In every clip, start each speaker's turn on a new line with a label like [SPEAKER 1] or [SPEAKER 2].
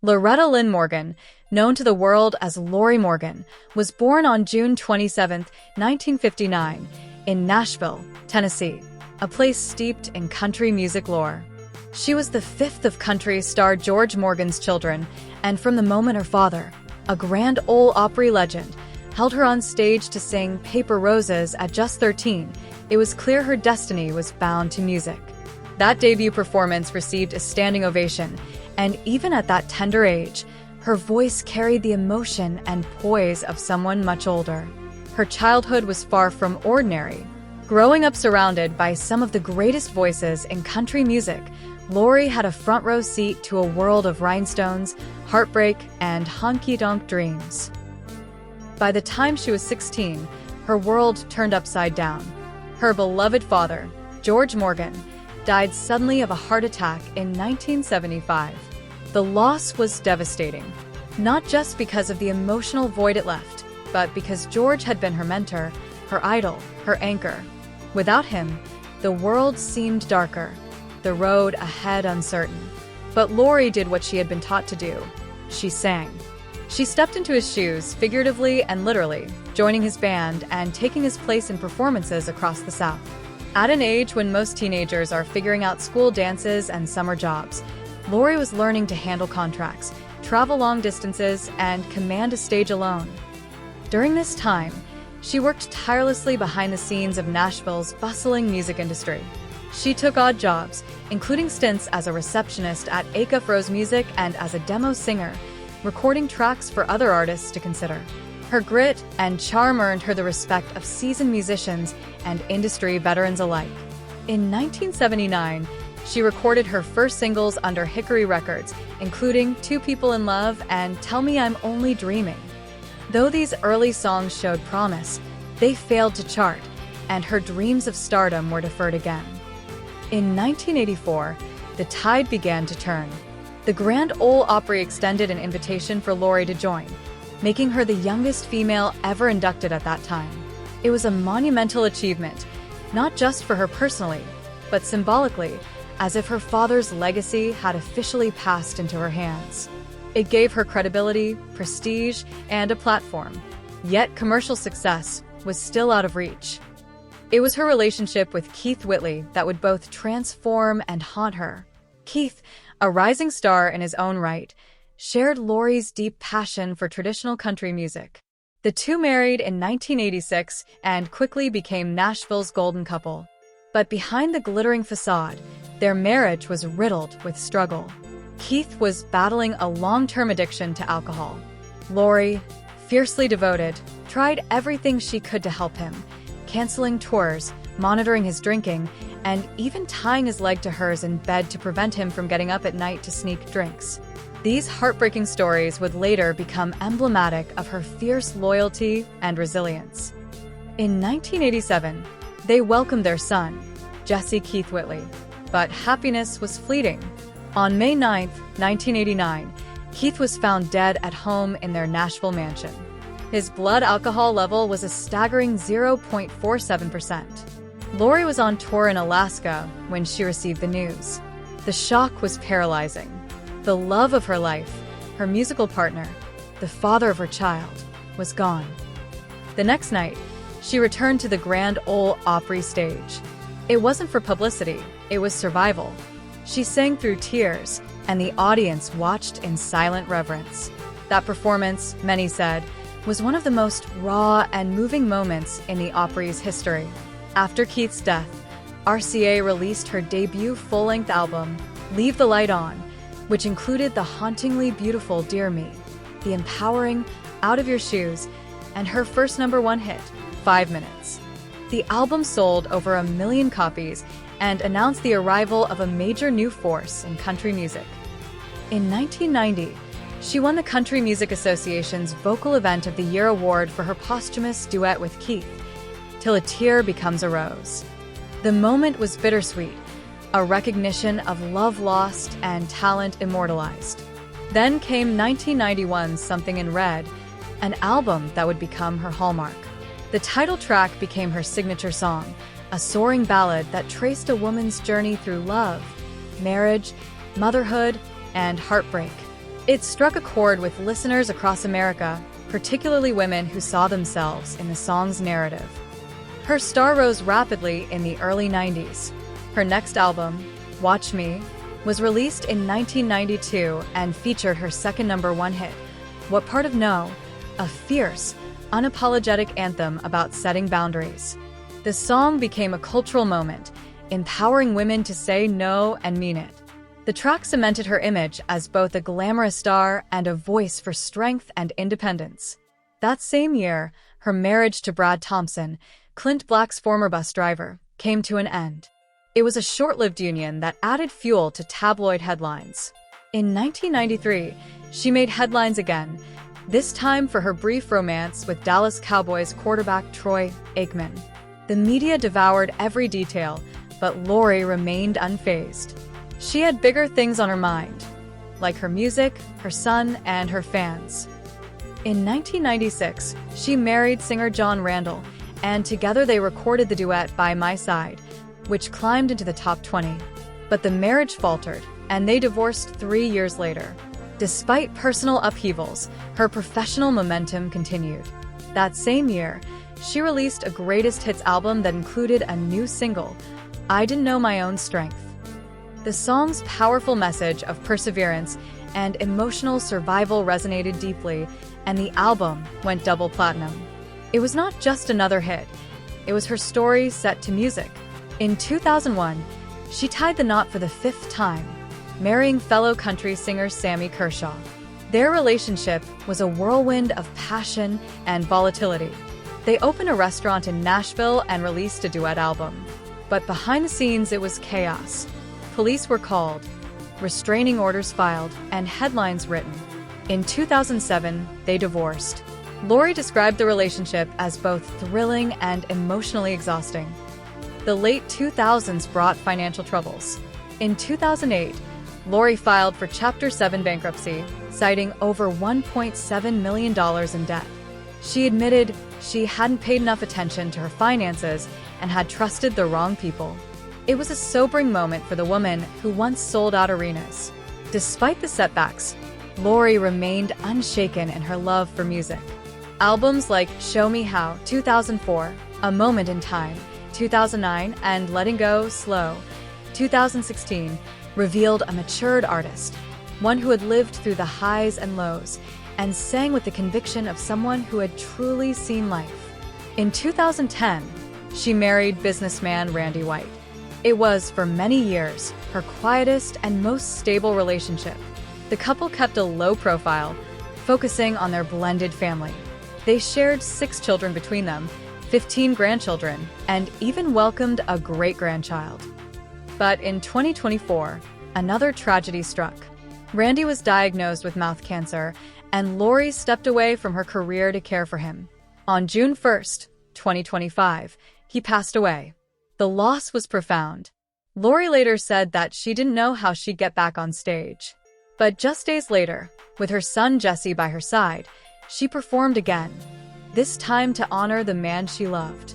[SPEAKER 1] Loretta Morgan, known to the world as Lorrie Morgan, was born on June 27, 1959, in Nashville, Tennessee, a place steeped in country music lore. She was the fifth of country star George Morgan's children, and from the moment her father, a Grand Ole Opry legend, held her on stage to sing Paper Roses at just 13, it was clear her destiny was bound to music. That debut performance received a standing ovation, and even at that tender age, her voice carried the emotion and poise of someone much older. Her childhood was far from ordinary. Growing up surrounded by some of the greatest voices in country music, Lorrie had a front-row seat to a world of rhinestones, heartbreak, and honky-tonk dreams. By the time she was 16, her world turned upside down. Her beloved father, George Morgan, died suddenly of a heart attack in 1975. The loss was devastating, not just because of the emotional void it left, but because George had been her mentor, her idol, her anchor. Without him, the world seemed darker, the road ahead uncertain. But Lorrie did what she had been taught to do. She sang. She stepped into his shoes, figuratively and literally, joining his band and taking his place in performances across the South. At an age when most teenagers are figuring out school dances and summer jobs, Lorrie was learning to handle contracts, travel long distances, and command a stage alone. During this time, she worked tirelessly behind the scenes of Nashville's bustling music industry. She took odd jobs, including stints as a receptionist at Acuff Rose Music and as a demo singer, recording tracks for other artists to consider. Her grit and charm earned her the respect of seasoned musicians and industry veterans alike. In 1979, she recorded her first singles under Hickory Records, including Two People in Love and Tell Me I'm Only Dreaming. Though these early songs showed promise, they failed to chart, and her dreams of stardom were deferred again. In 1984, the tide began to turn. The Grand Ole Opry extended an invitation for Lorrie to join, making her the youngest female ever inducted at that time. It was a monumental achievement, not just for her personally, but symbolically, as if her father's legacy had officially passed into her hands. It gave her credibility, prestige, and a platform. Yet commercial success was still out of reach. It was her relationship with Keith Whitley that would both transform and haunt her. Keith, a rising star in his own right, shared Lorrie's deep passion for traditional country music. The two married in 1986 and quickly became Nashville's golden couple. But behind the glittering facade, their marriage was riddled with struggle. Keith was battling a long-term addiction to alcohol. Lorrie, fiercely devoted, tried everything she could to help him, canceling tours, monitoring his drinking, and even tying his leg to hers in bed to prevent him from getting up at night to sneak drinks. These heartbreaking stories would later become emblematic of her fierce loyalty and resilience. In 1987, they welcomed their son, Jesse Keith Whitley, but happiness was fleeting. On May 9, 1989, Keith was found dead at home in their Nashville mansion. His blood alcohol level was a staggering 0.47%. Lorrie was on tour in Alaska when she received the news. The shock was paralyzing. The love of her life, her musical partner, the father of her child, was gone. The next night, she returned to the Grand Ole Opry stage. It wasn't for publicity, it was survival. She sang through tears, and the audience watched in silent reverence. That performance, many said, was one of the most raw and moving moments in the Opry's history. After Keith's death, RCA released her debut full-length album, Leave the Light On, which included the hauntingly beautiful Dear Me, the empowering Out of Your Shoes, and her first #1 hit, 5 Minutes. The album sold over 1 million copies and announced the arrival of a major new force in country music. In 1990, she won the Country Music Association's Vocal Event of the Year award for her posthumous duet with Keith, Till a Tear Becomes a Rose. The moment was bittersweet, a recognition of love lost and talent immortalized. Then came 1991's Something in Red, an album that would become her hallmark. The title track became her signature song, a soaring ballad that traced a woman's journey through love, marriage, motherhood, and heartbreak. It struck a chord with listeners across America, particularly women who saw themselves in the song's narrative. Her star rose rapidly in the early 90s. Her next album, Watch Me, was released in 1992 and featured her second #1 hit, What Part of No?, a fierce, unapologetic anthem about setting boundaries. The song became a cultural moment, empowering women to say no and mean it. The track cemented her image as both a glamorous star and a voice for strength and independence. That same year, her marriage to Brad Thompson, Clint Black's former bus driver, came to an end. It was a short-lived union that added fuel to tabloid headlines. In 1993, she made headlines again, this time for her brief romance with Dallas Cowboys quarterback Troy Aikman. The media devoured every detail, but Lorrie remained unfazed. She had bigger things on her mind, like her music, her son, and her fans. In 1996, she married singer John Randall, and together they recorded the duet By My Side, which climbed into the top 20. But the marriage faltered, and they divorced 3 years later. Despite personal upheavals, her professional momentum continued. That same year, she released a greatest hits album that included a new single, I Didn't Know My Own Strength. The song's powerful message of perseverance and emotional survival resonated deeply, and the album went double platinum. It was not just another hit, it was her story set to music. In 2001, she tied the knot for the 5th time, marrying fellow country singer Sammy Kershaw. Their relationship was a whirlwind of passion and volatility. They opened a restaurant in Nashville and released a duet album. But behind the scenes, it was chaos. Police were called, restraining orders filed, and headlines written. In 2007, they divorced. Lorrie described the relationship as both thrilling and emotionally exhausting. The late 2000s brought financial troubles. In 2008, Lorrie filed for Chapter 7 bankruptcy, citing over $1.7 million in debt. She admitted she hadn't paid enough attention to her finances and had trusted the wrong people. It was a sobering moment for the woman who once sold out arenas. Despite the setbacks, Lorrie remained unshaken in her love for music. Albums like Show Me How, 2004, A Moment in Time, 2009, and Letting Go, Slow, 2016, revealed a matured artist, one who had lived through the highs and lows, and sang with the conviction of someone who had truly seen life. In 2010, she married businessman Randy White. It was, for many years, her quietest and most stable relationship. The couple kept a low profile, focusing on their blended family. They shared 6 children between them, 15 grandchildren, and even welcomed a great-grandchild. But in 2024, another tragedy struck. Randy was diagnosed with mouth cancer, and Lorrie stepped away from her career to care for him. On June 1st, 2025, he passed away. The loss was profound. Lorrie later said that she didn't know how she'd get back on stage. But just days later, with her son Jesse by her side, she performed again, this time to honor the man she loved.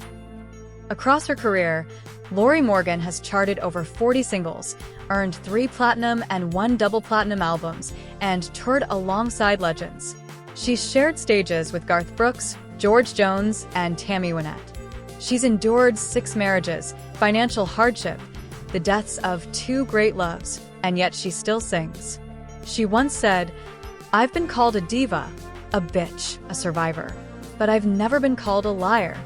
[SPEAKER 1] Across her career, Lorrie Morgan has charted over 40 singles, earned 3 platinum and 1 double platinum albums, and toured alongside legends. She's shared stages with Garth Brooks, George Jones, and Tammy Wynette. She's endured 6 marriages, financial hardship, the deaths of 2 great loves, and yet she still sings. She once said, "I've been called a diva, a bitch, a survivor, but I've never been called a liar."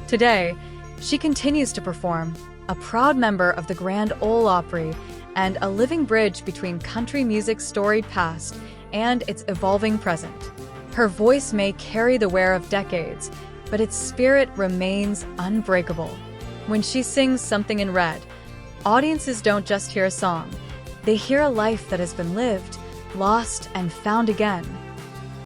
[SPEAKER 1] Today, she continues to perform, a proud member of the Grand Ole Opry, and a living bridge between country music's storied past and its evolving present. Her voice may carry the wear of decades, but its spirit remains unbreakable. When she sings Something in Red, audiences don't just hear a song, they hear a life that has been lived, lost, and found again.